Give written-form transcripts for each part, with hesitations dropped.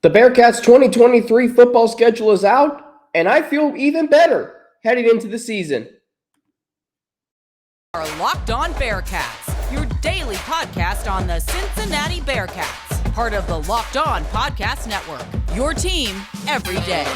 The Bearcats 2023 football schedule is out, and I feel even better heading into the season. Our Locked On Bearcats, your daily podcast on the Cincinnati Bearcats, part of the Locked On Podcast Network, your team every day.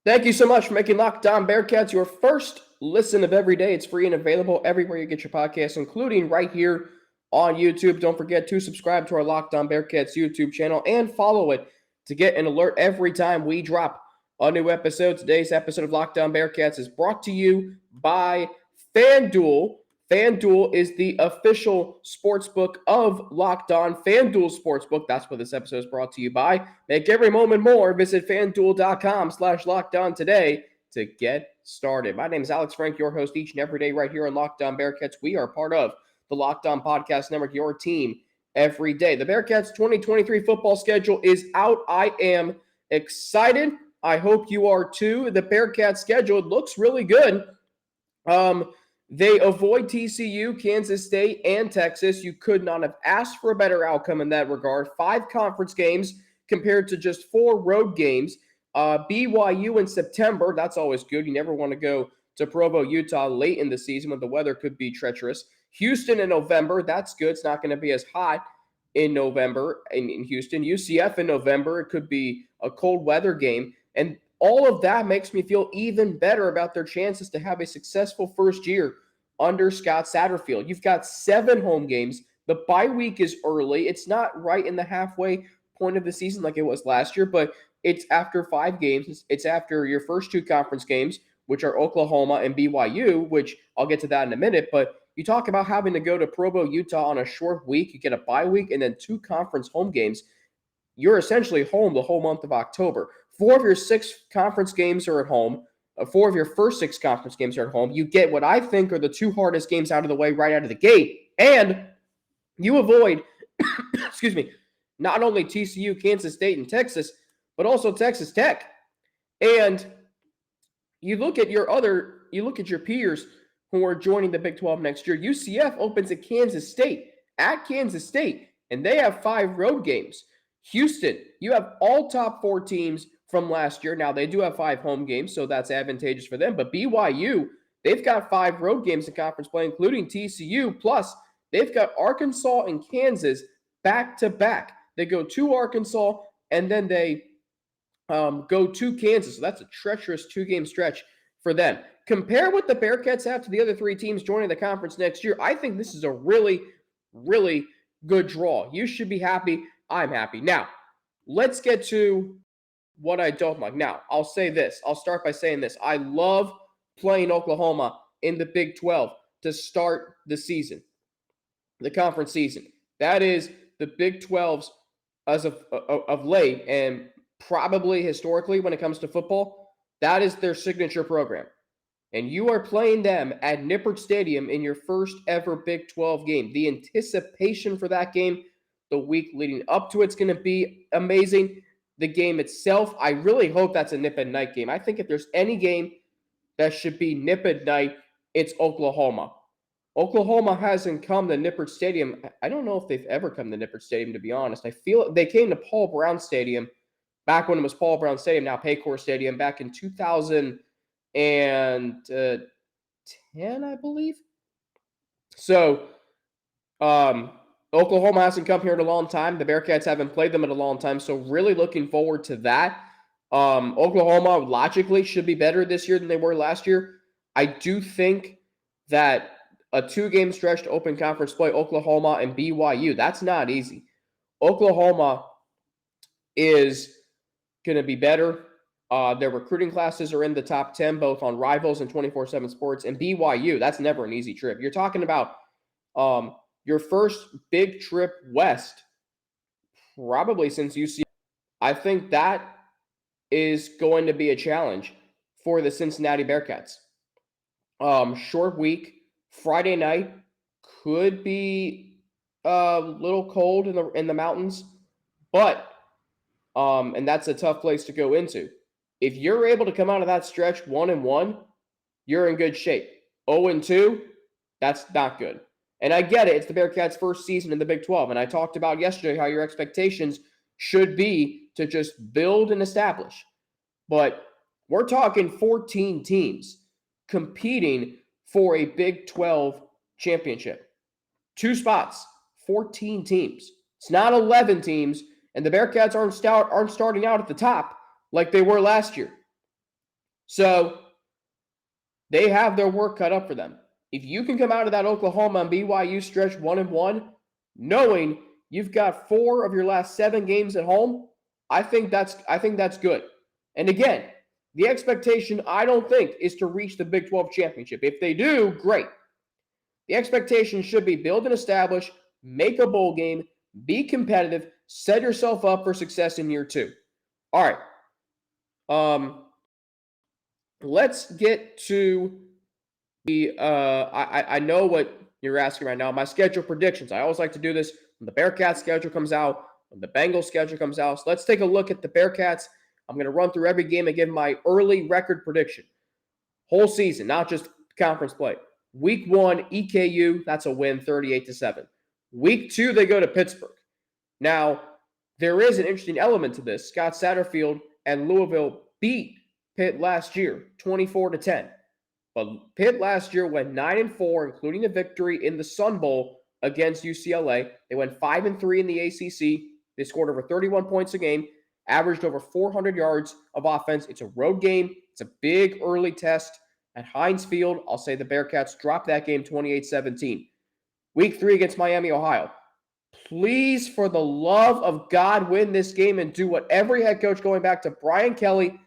Thank you so much for making Locked On Bearcats your first listen of every day. It's free and available everywhere you get your podcasts, including right here on YouTube. Don't forget to subscribe to our Locked On Bearcats YouTube channel and follow it to get an alert every time we drop a new episode. Today's episode of Locked On Bearcats is brought to you by FanDuel. FanDuel is the official sportsbook of Locked On. FanDuel Sportsbook, that's what this episode is brought to you by. Make every moment more. Visit FanDuel.com/LockedOn today to get started. My name is Alex Frank, your host each and every day right here on Locked On Bearcats. We are part of the Locked On Podcast Network, your team every day. The Bearcats 2023 football schedule is out. I am excited. I hope you are too. The Bearcats schedule looks really good. They avoid TCU, Kansas State, and Texas. You could not have asked for a better outcome in that regard. 5 conference games compared to just 4 road games. BYU in September, that's always good. You never want to go to Provo, Utah late in the season when the weather could be treacherous. Houston in November, that's good. It's not going to be as hot in November in Houston. UCF in November, it could be a cold weather game. And all of that makes me feel even better about their chances to have a successful first year under Scott Satterfield. You've got 7 home games. The bye week is early. It's not right in the halfway point of the season like it was last year, but it's after 5 games. It's after your first 2 conference games, which are Oklahoma and BYU, which I'll get to that in a minute. But you talk about having to go to Provo, Utah on a short week. You get a bye week and then 2 conference home games. You're essentially home the whole month of October. 4 of your 6 conference games are at home. 4 of your first 6 conference games are at home. You get what I think are the 2 hardest games out of the way right out of the gate. And you avoid, not only TCU, Kansas State, and Texas, but also Texas Tech. And you look at your peers who are joining the Big 12 next year. UCF opens at Kansas State, and they have 5 road games. Houston, you have all top 4 teams from last year. Now, they do have 5 home games, so that's advantageous for them. But BYU, they've got 5 road games in conference play, including TCU. Plus, they've got Arkansas and Kansas back-to-back. They go to Arkansas, and then they go to Kansas. So that's a treacherous 2-game stretch for them. Compare what the Bearcats have to the other 3 teams joining the conference next year. I think this is a really, really good draw. You should be happy. I'm happy. Now, let's get to what I don't like. Now, I'll say this. I'll start by saying this. I love playing Oklahoma in the Big 12 to start the season, the conference season. That is the Big 12's as of late, and probably historically when it comes to football, that is their signature program. And you are playing them at Nippert Stadium in your first ever Big 12 game. The anticipation for that game, the week leading up to it's going to be amazing. The game itself, I really hope that's a nip at night game. I think if there's any game that should be nip at night, it's Oklahoma. Oklahoma hasn't come to Nippert Stadium. I don't know if they've ever come to Nippert Stadium, to be honest. I feel they came to Paul Brown Stadium back when it was Paul Brown Stadium, now Paycor Stadium, back in 2010, I believe. So, Oklahoma hasn't come here in a long time. The Bearcats haven't played them in a long time, so really looking forward to that. Oklahoma logically should be better this year than they were last year. I do think that a 2-game stretch to open conference play, Oklahoma and BYU, that's not easy. Oklahoma is going to be better. Their recruiting classes are in the top 10, both on Rivals and 24/7 Sports. And BYU, that's never an easy trip. You're talking about your first big trip west, probably since UCF. I think that is going to be a challenge for the Cincinnati Bearcats. Short week, Friday night could be a little cold in the mountains, but and that's a tough place to go into. If you're able to come out of that stretch 1-1, you're in good shape. 0-2, that's not good. And I get it. It's the Bearcats' first season in the Big 12. And I talked about yesterday how your expectations should be to just build and establish. But we're talking 14 teams competing for a Big 12 championship. 2 spots, 14 teams. It's not 11 teams, and the Bearcats aren't starting out at the top like they were last year. So they have their work cut up for them. If you can come out of that Oklahoma and BYU stretch 1-1, knowing you've got 4 of your last 7 games at home, I think that's good. And again, the expectation, I don't think, is to reach the Big 12 championship. If they do, great. The expectation should be build and establish, make a bowl game, be competitive, set yourself up for success in year 2. All right. Let's get to the I know what you're asking right now. My schedule predictions. I always like to do this when the Bearcats schedule comes out, when the Bengals schedule comes out. So let's take a look at the Bearcats. I'm going to run through every game and give my early record prediction. Whole season, not just conference play. Week 1, EKU, that's a win, 38-7. Week 2, they go to Pittsburgh. Now, there is an interesting element to this. Scott Satterfield and Louisville beat Pitt last year, 24-10. But Pitt last year went 9-4, including a victory in the Sun Bowl against UCLA. They went 5-3 in the ACC. They scored over 31 points a game, averaged over 400 yards of offense. It's a road game. It's a big early test at Heinz Field. I'll say the Bearcats dropped that game 28-17. Week 3 against Miami, Ohio. Please, for the love of God, win this game and do what every head coach going back to Brian Kelly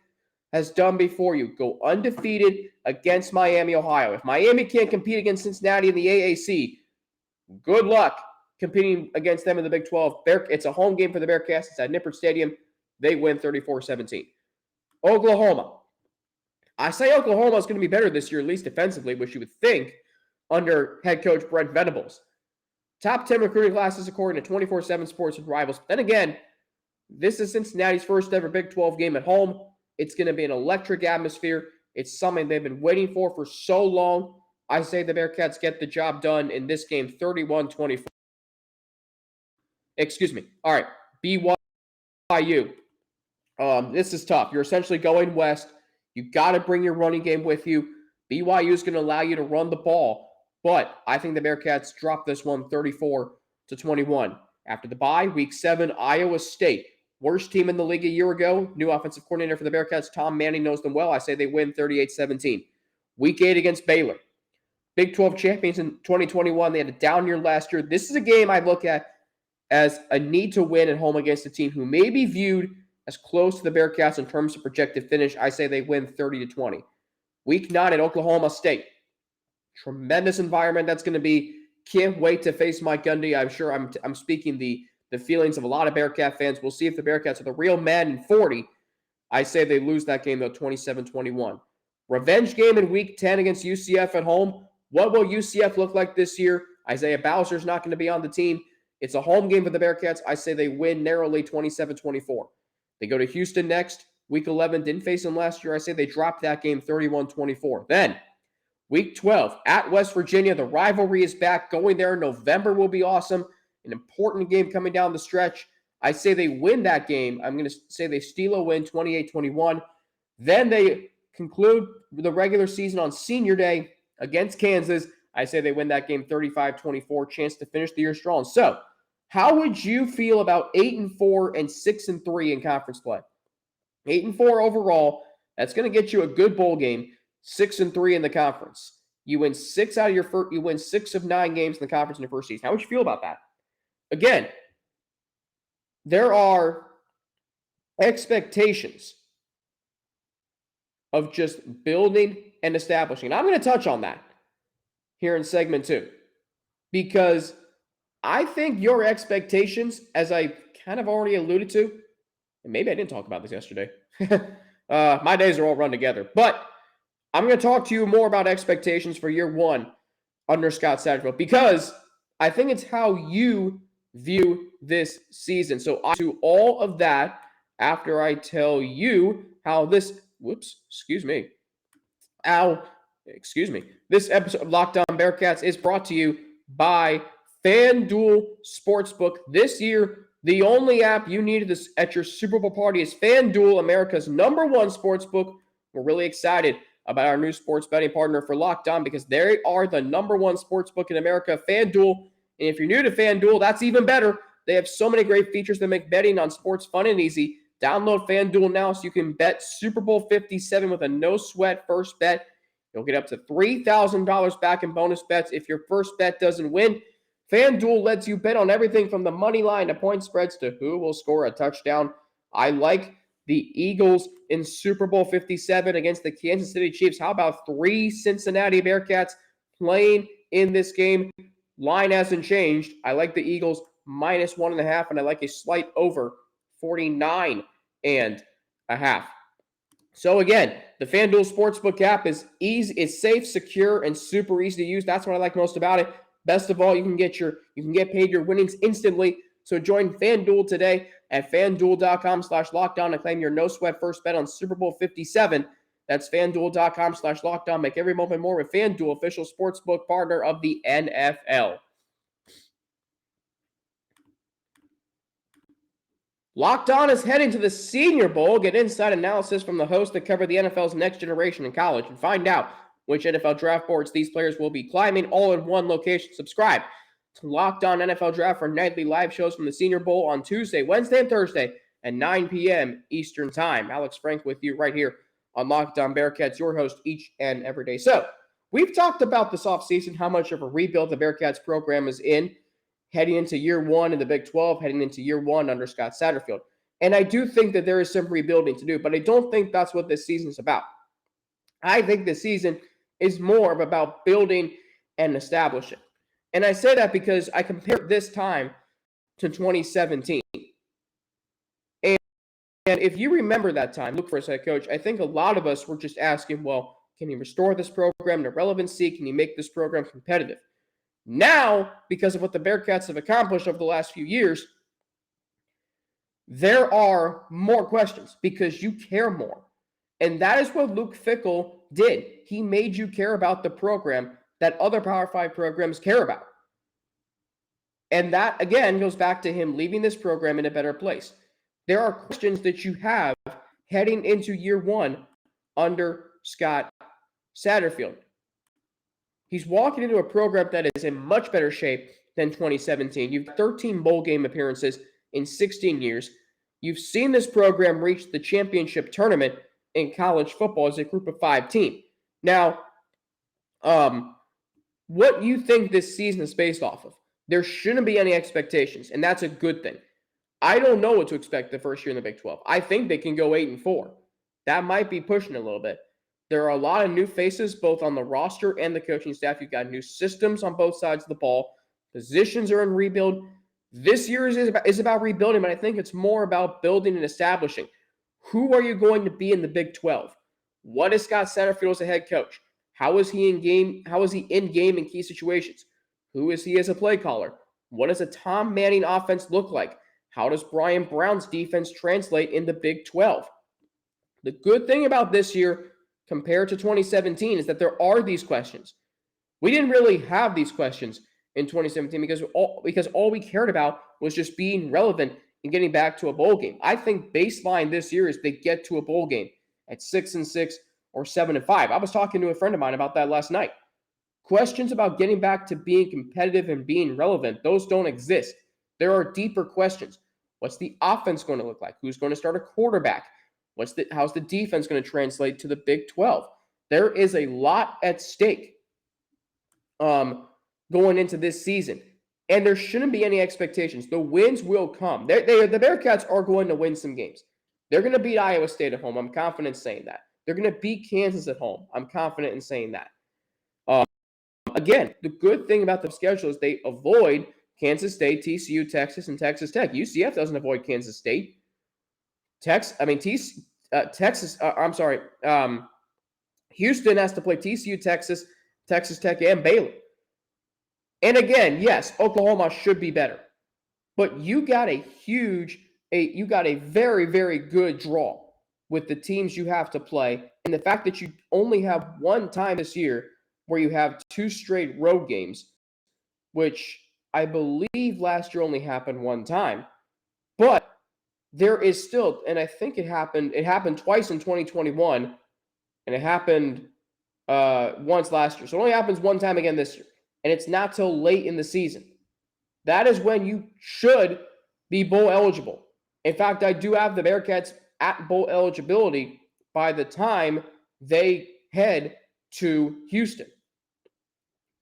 has done before you. Go undefeated against Miami, Ohio. If Miami can't compete against Cincinnati in the AAC, good luck competing against them in the Big 12. It's a home game for the Bearcats. It's at Nippert Stadium. They win 34-17. Oklahoma. I say Oklahoma is going to be better this year, at least defensively, which you would think under head coach Brent Venables. Top 10 recruiting classes according to 24/7 Sports and Rivals. Then again, this is Cincinnati's first ever Big 12 game at home. It's going to be an electric atmosphere. It's something they've been waiting for so long. I say the Bearcats get the job done in this game, 31-24. Excuse me. All right, BYU. This is tough. You're essentially going west. You got to bring your running game with you. BYU is going to allow you to run the ball, but I think the Bearcats drop this one 34-21. After the bye, week 7, Iowa State. Worst team in the league a year ago. New offensive coordinator for the Bearcats, Tom Manning, knows them well. I say they win 38-17. Week 8 against Baylor. Big 12 champions in 2021. They had a down year last year. This is a game I look at as a need to win at home against a team who may be viewed as close to the Bearcats in terms of projected finish. I say they win 30-20. Week 9 at Oklahoma State. Tremendous environment that's going to be. Can't wait to face Mike Gundy. I'm sure I'm speaking the feelings of a lot of Bearcat fans. We'll see if the Bearcats are the real Madden 40. I say they lose that game, though, 27-21. Revenge game in Week 10 against UCF at home. What will UCF look like this year? Isaiah Bowser's not going to be on the team. It's a home game for the Bearcats. I say they win narrowly 27-24. They go to Houston next. Week 11, didn't face them last year. I say they dropped that game 31-24. Then, Week 12, at West Virginia. The rivalry is back. Going there in November will be awesome. An important game coming down the stretch. I say they win that game. I'm going to say they steal a win 28-21. Then they conclude the regular season on Senior Day against Kansas. I say they win that game 35-24. Chance to finish the year strong. So, how would you feel about 8-4 and 6-3 in conference play? 8-4 overall. That's going to get you a good bowl game. 6-3 in the conference. You win 6 out of your first. You win 6 of 9 games in the conference in your first season. How would you feel about that? Again, there are expectations of just building and establishing. And I'm going to touch on that here in segment 2 because I think your expectations, as I kind of already alluded to, and maybe I didn't talk about this yesterday. My days are all run together. But I'm going to talk to you more about expectations for year 1 under Scott Satterfield because I think it's how you view this season. So I do all of that after I tell you how this This episode of Locked On Bearcats is brought to you by FanDuel Sportsbook. This year, the only app you needed at your Super Bowl party is FanDuel, America's #1 sportsbook. We're really excited about our new sports betting partner for Locked On because they are the #1 sportsbook in America, FanDuel. And if you're new to FanDuel, that's even better. They have so many great features that make betting on sports fun and easy. Download FanDuel now so you can bet Super Bowl 57 with a no-sweat first bet. You'll get up to $3,000 back in bonus bets if your first bet doesn't win. FanDuel lets you bet on everything from the money line to point spreads to who will score a touchdown. I like the Eagles in Super Bowl 57 against the Kansas City Chiefs. How about 3 Cincinnati Bearcats playing in this game? Line hasn't changed. I like the Eagles -1.5, and I like a slight over 49.5. So again, the FanDuel Sportsbook app is easy, it's safe, secure, and super easy to use. That's what I like most about it. Best of all, you can get paid your winnings instantly. So join FanDuel today at FanDuel.com/lockdown and claim your no-sweat first bet on Super Bowl 57. That's FanDuel.com/lockdown. Make every moment more with FanDuel, official sportsbook partner of the NFL. Locked On is heading to the Senior Bowl. Get inside analysis from the hosts that cover the NFL's next generation in college and find out which NFL draft boards these players will be climbing all in one location. Subscribe to Locked On NFL Draft for nightly live shows from the Senior Bowl on Tuesday, Wednesday, and Thursday at 9 p.m. Eastern Time. Alex Frank with you right here on Locked On Bearcats, your host each and every day. So we've talked about this offseason, how much of a rebuild the Bearcats program is in, heading into year one in the Big 12, heading into year one under Scott Satterfield. And I do think that there is some rebuilding to do, but I don't think that's what this season is about. I think this season is more about building and establishing. And I say that because I compare this time to 2017. And if you remember that time, Luke Fickell, head coach, I think a lot of us were just asking, well, can he restore this program to relevancy? Can he make this program competitive? Now, because of what the Bearcats have accomplished over the last few years, there are more questions because you care more. And that is what Luke Fickell did. He made you care about the program that other Power 5 programs care about. And that, again, goes back to him leaving this program in a better place. There are questions that you have heading into year one under Scott Satterfield. He's walking into a program that is in much better shape than 2017. You've 13 bowl game appearances in 16 years. You've seen this program reach the championship tournament in college football as a group of 5 team. Now, what you think this season is based off of, there shouldn't be any expectations, and that's a good thing. I don't know what to expect the first year in the Big 12. I think they can go 8-4. That might be pushing a little bit. There are a lot of new faces, both on the roster and the coaching staff. You've got new systems on both sides of the ball. Positions are in rebuild. This year is about rebuilding, but I think it's more about building and establishing. Who are you going to be in the Big 12? What is Scott Satterfield as a head coach? How is he in game? How is he in game in key situations? Who is he as a play caller? What does a Tom Manning offense look like? How does Brian Brown's defense translate in the Big 12? The good thing about this year compared to 2017 is that there are these questions. We didn't really have these questions in 2017 because all we cared about was just being relevant and getting back to a bowl game. I think baseline this year is they get to a bowl game at 6-6 or 7-5. I was talking to a friend of mine about that last night. Questions about getting back to being competitive and being relevant, those don't exist. There are deeper questions. What's the offense going to look like? Who's going to start a quarterback? How's the defense going to translate to the Big 12? There is a lot at stake going into this season, and there shouldn't be any expectations. The wins will come. The Bearcats are going to win some games. They're going to beat Iowa State at home. I'm confident saying that. They're going to beat Kansas at home. I'm confident in saying that. Again, the good thing about the schedule is they avoid Kansas State, TCU, Texas, and Texas Tech. UCF doesn't avoid Kansas State. Houston has to play TCU, Texas, Texas Tech, and Baylor. And again, yes, Oklahoma should be better. But you got a very, very good draw with the teams you have to play, and the fact that you only have one time this year where you have 2 straight road games, which I believe last year only happened one time. But there is still, and I think it happened twice in 2021, and it happened once last year. So it only happens one time again this year, and it's not till late in the season. That is when you should be bowl eligible. In fact, I do have the Bearcats at bowl eligibility by the time they head to Houston.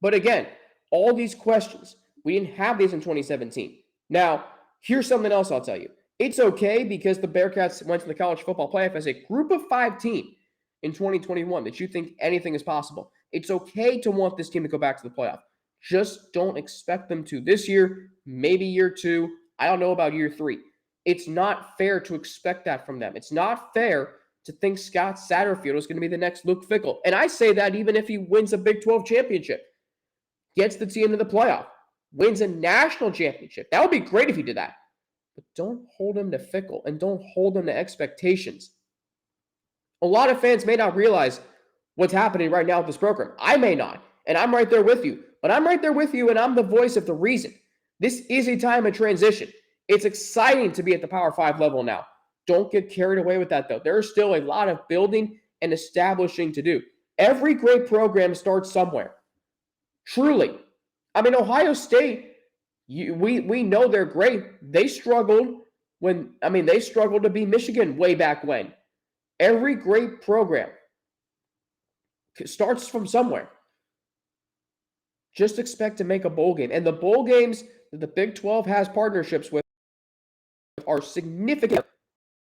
But again, all these questions, we didn't have these in 2017. Now, here's something else I'll tell you. It's okay because the Bearcats went to the college football playoff as a group of 5 team in 2021 that you think anything is possible. It's okay to want this team to go back to the playoff. Just don't expect them to this year, maybe year 2. I don't know about year 3. It's not fair to expect that from them. It's not fair to think Scott Satterfield is going to be the next Luke Fickell. And I say that even if he wins a Big 12 championship, gets the team to the playoff, wins a national championship. That would be great if he did that. But don't hold him to Fickell and don't hold him to expectations. A lot of fans may not realize what's happening right now with this program. I may not, and I'm right there with you. But I'm right there with you, and I'm the voice of the reason. This is a time of transition. It's exciting to be at the Power 5 level now. Don't get carried away with that, though. There's still a lot of building and establishing to do. Every great program starts somewhere. Truly. I mean, Ohio State, we know they're great. They struggled to beat Michigan way back when. Every great program starts from somewhere. Just expect to make a bowl game. And the bowl games that the Big 12 has partnerships with are significant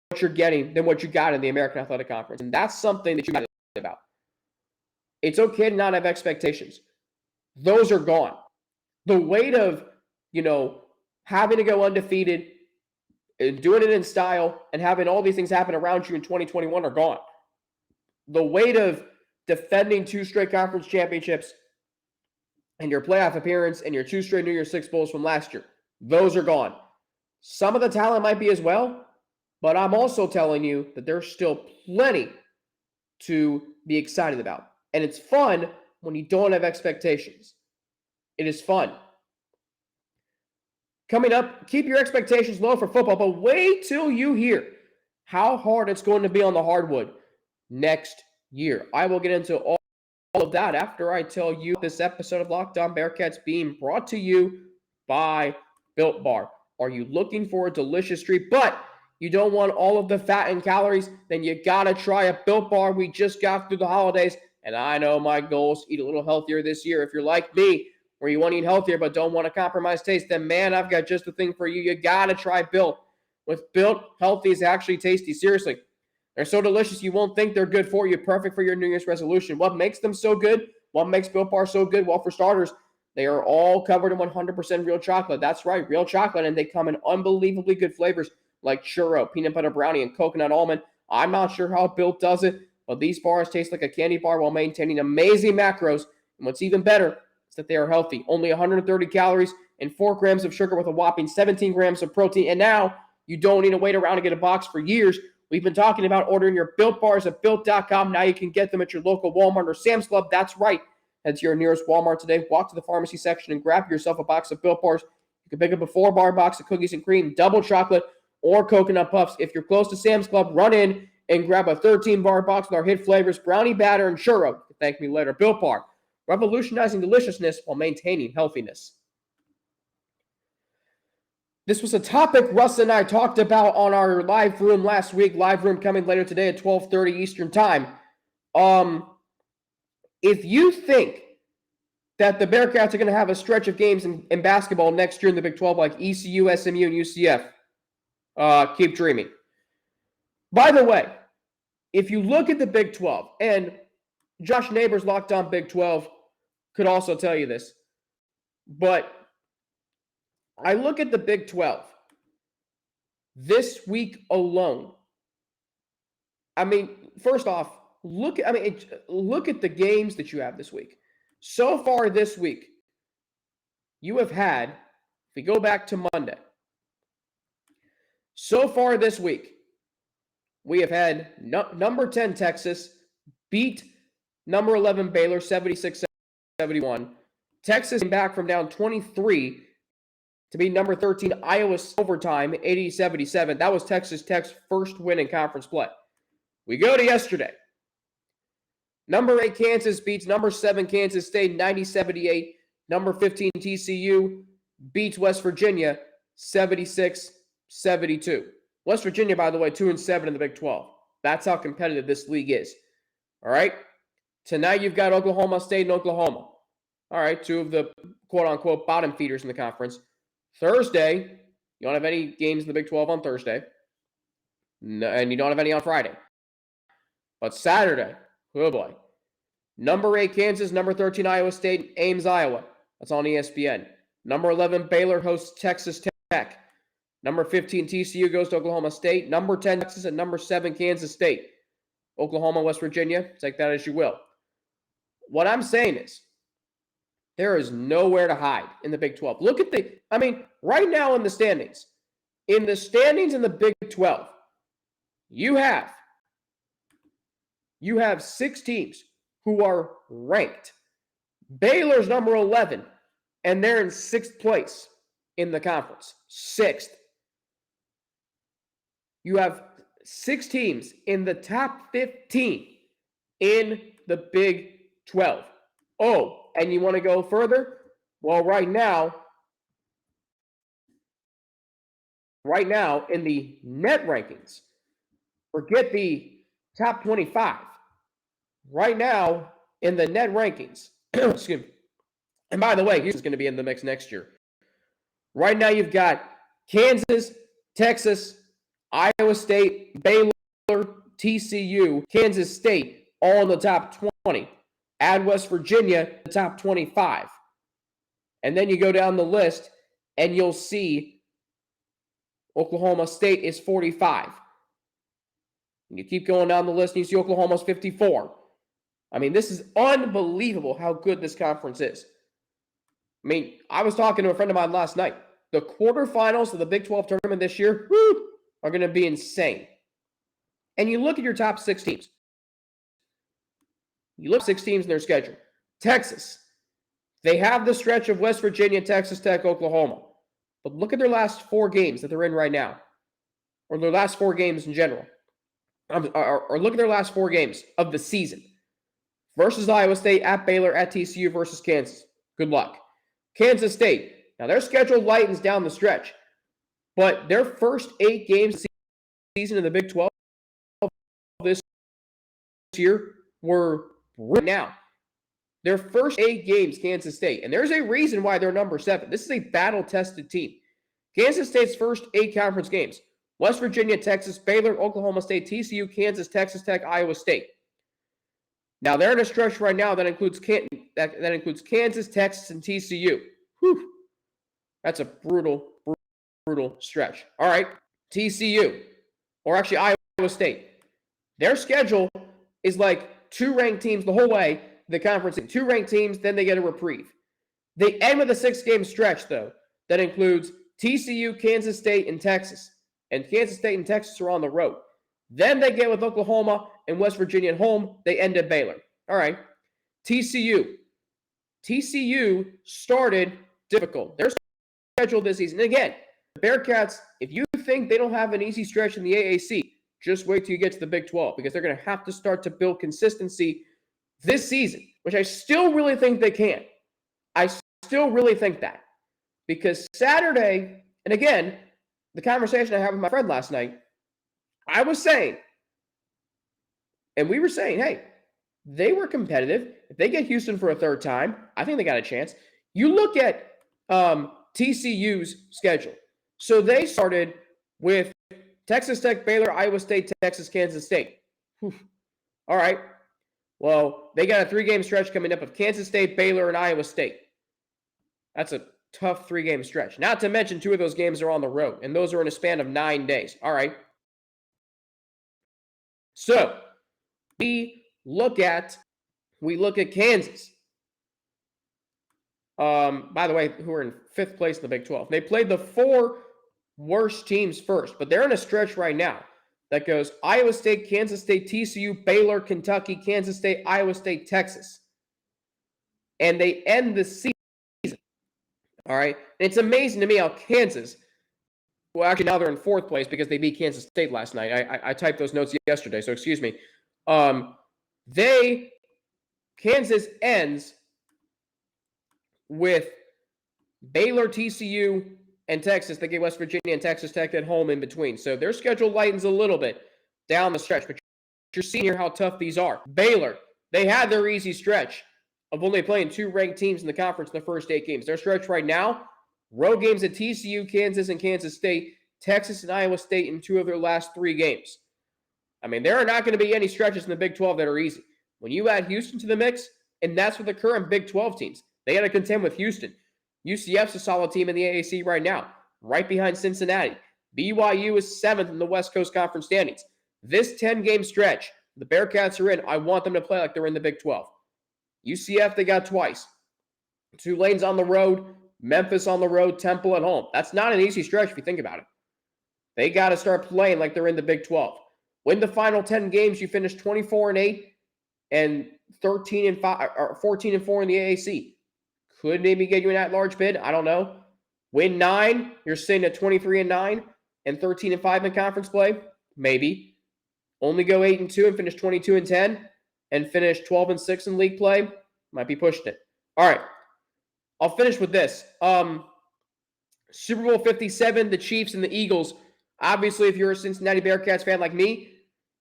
what you're getting than what you got in the American Athletic Conference. And that's something that you got to think about. It's okay to not have expectations. Those are gone. The weight of, having to go undefeated and doing it in style and having all these things happen around you in 2021 are gone. The weight of defending 2 straight conference championships and your playoff appearance and your 2 straight New Year's Six Bowls from last year, those are gone. Some of the talent might be as well, but I'm also telling you that there's still plenty to be excited about. And it's fun when you don't have expectations. It is fun. Coming up, keep your expectations low for football, but wait till you hear how hard it's going to be on the hardwood next year. I will get into all of that after I tell you this episode of Locked On Bearcats being brought to you by Built Bar. Are you looking for a delicious treat, but you don't want all of the fat and calories? Then you got to try a Built Bar. We just got through the holidays, and I know my goal is to eat a little healthier this year. If you're like me, where you want to eat healthier but don't want to compromise taste, then man, I've got just the thing for you. You got to try Built. With Built, healthy is actually tasty. Seriously. They're so delicious you won't think they're good for you. Perfect for your New Year's resolution. What makes them so good? What makes Built Bar so good? Well, for starters, they are all covered in 100% real chocolate. That's right, real chocolate, and they come in unbelievably good flavors like churro, peanut butter brownie, and coconut almond. I'm not sure how Built does it, but these bars taste like a candy bar while maintaining amazing macros. And what's even better is that they are healthy. Only 130 calories and 4 grams of sugar with a whopping 17 grams of protein. And now you don't need to wait around to get a box for years. We've been talking about ordering your Built Bars at Built.com. Now you can get them at your local Walmart or Sam's Club. That's right. Head to your nearest Walmart today. Walk to the pharmacy section and grab yourself a box of Built Bars. You can pick up a 4-bar box of cookies and cream, double chocolate, or coconut puffs. If you're close to Sam's Club, run in and grab a 13-bar box with our hit flavors, brownie batter, and churro. Thank me later. Built Bar, revolutionizing deliciousness while maintaining healthiness. This was a topic Russ and I talked about on our live room last week. Live room coming later today at 12:30 Eastern time. If you think that the Bearcats are going to have a stretch of games in basketball next year in the Big 12 like ECU, SMU, and UCF, keep dreaming. By the way, if you look at the Big 12, and Josh Neighbors, Locked On Big 12, could also tell you this, but I look at the Big 12 this week alone. I mean, first off, look at the games that you have this week. So far this week, you have had, if we go back to Monday, so far this week, we have had number 10 Texas beat number 11 Baylor 76-71. Texas came back from down 23 to beat number 13 Iowa overtime 80-77. That was Texas Tech's first win in conference play. We go to yesterday. Number 8 Kansas beats number 7 Kansas State 90-78. Number 15 TCU beats West Virginia 76-72. West Virginia, by the way, 2-7 in the Big 12. That's how competitive this league is. All right? Tonight you've got Oklahoma State and Oklahoma. All right, two of the quote-unquote bottom feeders in the conference. Thursday, you don't have any games in the Big 12 on Thursday. No, and you don't have any on Friday. But Saturday, oh boy. Number 8 Kansas, number 13 Iowa State, Ames, Iowa. That's on ESPN. Number 11 Baylor hosts Texas Tech. Number 15 TCU goes to Oklahoma State. Number 10 Texas and number 7 Kansas State. Oklahoma, West Virginia, take that as you will. What I'm saying is, there is nowhere to hide in the Big 12. Look at right now in the standings in the Big 12, you have 6 teams who are ranked. Baylor's number 11, and they're in 6th place in the conference. 6th. You have 6 teams in the top 15 in the Big 12. Oh, and you want to go further? Well, right now in the net rankings, forget the top 25. Right now in the net rankings, excuse me. And by the way, Houston's going to be in the mix next year. Right now you've got Kansas, Texas, Iowa State, Baylor, TCU, Kansas State, all in the top 20. Add West Virginia, the top 25. And then you go down the list, and you'll see Oklahoma State is 45. And you keep going down the list, and you see Oklahoma's 54. I mean, this is unbelievable how good this conference is. I mean, I was talking to a friend of mine last night. The quarterfinals of the Big 12 tournament this year are going to be insane. And you look at your top 6 teams. You look at 6 teams in their schedule. Texas, they have the stretch of West Virginia, Texas Tech, Oklahoma. But look at their last 4 games that they're in right now. Or their last 4 games in general. Or look at their last 4 games of the season. Versus Iowa State, at Baylor, at TCU, versus Kansas. Good luck. Kansas State. Now, their schedule lightens down the stretch. But their first 8 games of the season in the Big 12 this year were right now. Their first 8 games, Kansas State. And there's a reason why they're number 7. This is a battle-tested team. Kansas State's first 8 conference games. West Virginia, Texas, Baylor, Oklahoma State, TCU, Kansas, Texas Tech, Iowa State. Now, they're in a stretch right now that includes Kansas, Texas, and TCU. Whew. That's a brutal stretch. All right, TCU, or actually Iowa State. Their schedule is like 2 ranked teams the whole way, the conference. 2 ranked teams, then they get a reprieve. They end with a 6-game stretch, though, that includes TCU, Kansas State, and Texas. And Kansas State and Texas are on the road. Then they get with Oklahoma and West Virginia at home. They end at Baylor. All right. TCU. TCU started difficult. Their schedule this season. And again, the Bearcats, if you think they don't have an easy stretch in the AAC, just wait till you get to the Big 12 because they're going to have to start to build consistency this season, which I still really think they can. I still really think that. Because Saturday, and again, the conversation I had with my friend last night, I was saying, and we were saying, hey, they were competitive. If they get Houston for a 3rd time, I think they got a chance. You look at TCU's schedule. So they started with Texas Tech, Baylor, Iowa State, Texas, Kansas State. Whew. All right. Well, they got a 3-game stretch coming up of Kansas State, Baylor, and Iowa State. That's a tough 3-game stretch. Not to mention 2 of those games are on the road, and those are in a span of 9 days. All right. So we look at Kansas. By the way, who are in 5th place in the Big 12. They played the 4 worst teams first, but they're in a stretch right now that goes Iowa State, Kansas State, TCU, Baylor, Kentucky, Kansas State, Iowa State, Texas. And they end the season. All right. And it's amazing to me how Kansas, well, actually, now they're in fourth place because they beat Kansas State last night. I typed those notes yesterday, so excuse me. Kansas ends with Baylor, TCU, and Texas. They get West Virginia and Texas Tech at home in between. So their schedule lightens a little bit down the stretch, but you're seeing here how tough these are. Baylor, they had their easy stretch of only playing 2 ranked teams in the conference in the first 8 games. Their stretch right now, road games at TCU, Kansas, and Kansas State, Texas and Iowa State in 2 of their last 3 games. I mean, there are not going to be any stretches in the Big 12 that are easy. When you add Houston to the mix, and that's with the current Big 12 teams, they got to contend with Houston. UCF's a solid team in the AAC right now, right behind Cincinnati. BYU is 7th in the West Coast Conference standings. This 10-game stretch, the Bearcats are in. I want them to play like they're in the Big 12. UCF, they got twice. Tulane's on the road, Memphis on the road, Temple at home. That's not an easy stretch if you think about it. They got to start playing like they're in the Big 12. Win the final 10 games, you finish 24-8 and 13-5 or 14-4 in the AAC. Could maybe get you an at-large bid. I don't know. Win 9, you're sitting at 23-9 and 13-5 in conference play. Maybe. Only go 8-2 and finish 22-10 and finish 12-6 in league play. Might be pushing it. All right. I'll finish with this. Super Bowl 57, the Chiefs and the Eagles. Obviously, if you're a Cincinnati Bearcats fan like me,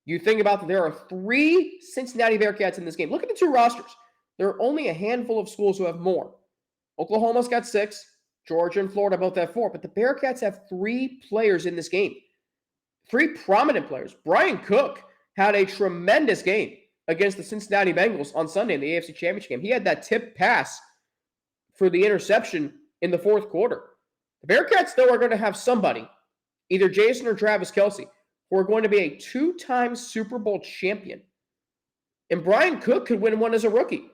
you think about that there are 3 Cincinnati Bearcats in this game. Look at the 2 rosters. There are only a handful of schools who have more. Oklahoma's got 6. Georgia and Florida both have 4. But the Bearcats have 3 players in this game. 3 prominent players. Brian Cook had a tremendous game against the Cincinnati Bengals on Sunday in the AFC Championship game. He had that tip pass for the interception in the 4th quarter. The Bearcats, though, are going to have somebody, either Jason or Travis Kelce, who are going to be a 2-time Super Bowl champion. And Brian Cook could win one as a rookie.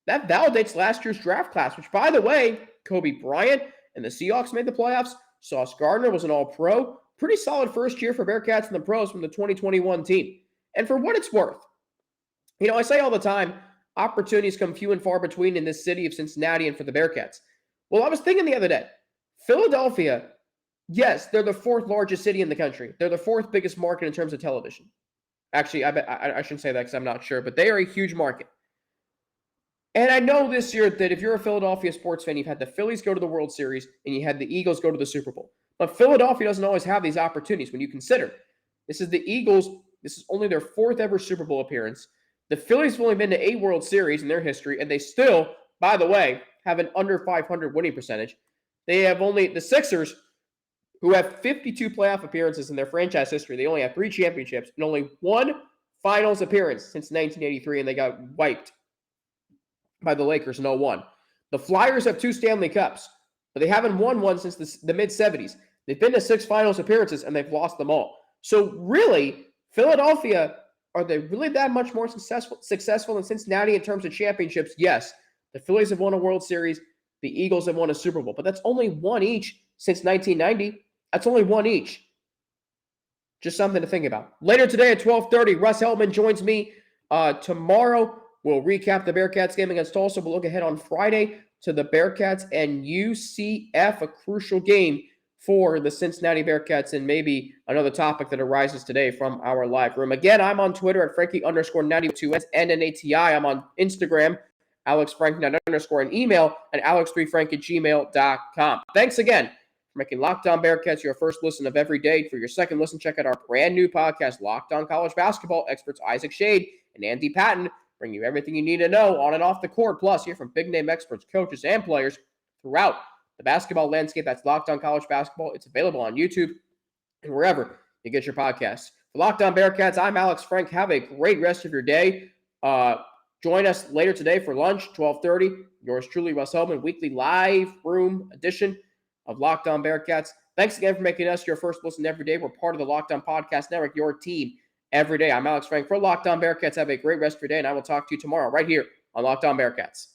That validates last year's draft class, which, by the way, Kobe Bryant and the Seahawks made the playoffs. Sauce Gardner was an all-pro. Pretty solid first year for Bearcats and the pros from the 2021 team. And for what it's worth, you know, I say all the time, opportunities come few and far between in this city of Cincinnati and for the Bearcats. Well, I was thinking the other day, Philadelphia, yes, they're the 4th largest city in the country. They're the 4th biggest market in terms of television. Actually, I shouldn't say that because I'm not sure, but they are a huge market. And I know this year that if you're a Philadelphia sports fan, you've had the Phillies go to the World Series and you had the Eagles go to the Super Bowl. But Philadelphia doesn't always have these opportunities when you consider this is the Eagles. This is only their 4th ever Super Bowl appearance. The Phillies have only been to 8 World Series in their history, and they still, by the way, have an under 500 winning percentage. They have only the Sixers, who have 52 playoff appearances in their franchise history. They only have 3 championships and only 1 finals appearance since 1983, and they got wiped by the Lakers in 0-1. The Flyers have 2 Stanley Cups, but they haven't won one since the mid-70s. They've been to 6 finals appearances, and they've lost them all. So really, Philadelphia, are they really that much more successful than Cincinnati in terms of championships? Yes. The Phillies have won a World Series. The Eagles have won a Super Bowl. But that's only 1 each since 1990. That's only 1 each. Just something to think about. Later today at 12:30, Russ Heltman joins me. Tomorrow, we'll recap the Bearcats game against Tulsa. We'll look ahead on Friday to the Bearcats and UCF, a crucial game for the Cincinnati Bearcats, and maybe another topic that arises today from our live room. Again, I'm on Twitter at Frankie_92 and NATI. I'm on Instagram, AlexFrank_, and email at alex3frank@gmail.com. Thanks again for making Locked On Bearcats your first listen of every day. For your second listen, check out our brand new podcast, Locked On College Basketball. Experts Isaac Shade and Andy Patton bring you everything you need to know on and off the court. Plus, hear from big-name experts, coaches, and players throughout the basketball landscape. That's Locked On College Basketball. It's available on YouTube and wherever you get your podcasts. For Locked On Bearcats, I'm Alex Frank. Have a great rest of your day. Join us later today for lunch, 12:30. Yours truly, Russ Heltman, weekly live room edition of Locked On Bearcats. Thanks again for making us your first listen every day. We're part of the Locked On Podcast Network, your team every day. I'm Alex Frank for Locked On Bearcats. Have a great rest of your day, and I will talk to you tomorrow right here on Locked On Bearcats.